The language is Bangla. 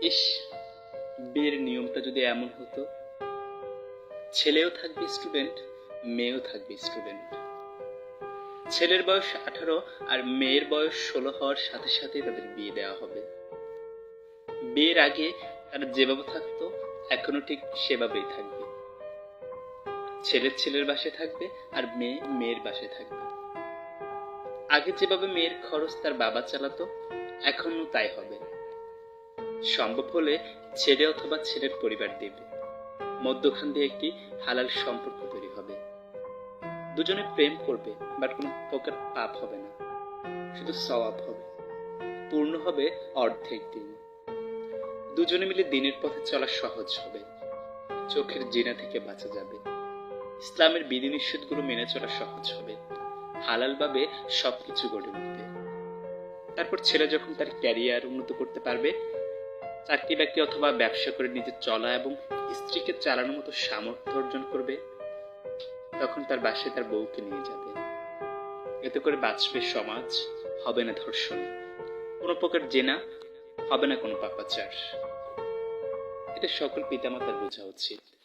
ইস, বিয়ের নিয়মটা যদি এমন হতো, ছেলেও থাকবে স্টুডেন্ট, মেয়েও থাকবে স্টুডেন্ট। ছেলের বয়স 18 আর মেয়ের বয়স 16 হওয়ার সাথে সাথে তাদের বিয়ে দেওয়া হবে। বিয়ের আগে তারা যেভাবে থাকতো এখনো ঠিক সেভাবেই থাকবে। ছেলের বাসায় থাকবে আর মেয়ে মেয়ের বাসায় থাকবে। আগে যেভাবে মেয়ের খরচ তার বাবা চালাতো, এখনো তাই হবে। সম্ভব হলে ছেলে অথবা ছেলের পরিবার দেবে। মধ্যখান দিয়ে একটি হালাল সম্পর্ক তৈরি হবে। দুজনে প্রেম করবে, বাট কোনো প্রকার পাপ হবে না, শুধু সওয়াব হবে। পূর্ণ হবে অর্ধেক দিন। দুজনে মিলে দিনের পথে চলা সহজ হবে। চোখের জিনা থেকে বাঁচা যাবে। ইসলামের বিধিনিষেধগুলো মেনে চলা সহজ হবে। হালাল ভাবে সবকিছু গড়ে উঠবে। তারপর ছেলে যখন তার ক্যারিয়ার উন্নত করতে পারবে, চাকরি বাকরি অথবা ব্যবসা করে নিজে চলা এবং স্ত্রীকে চালানোর মতো সামর্থ্য অর্জন করবে, তখন তার বাসায় তার বউকে নিয়ে যাবে। এতে করে বাঁচবে সমাজ, হবে না ধর্ষণ, কোনো প্রকার জেনা, হবে না কোনো পাপাচার। এটা সকল পিতামাতার বোঝা উচিত।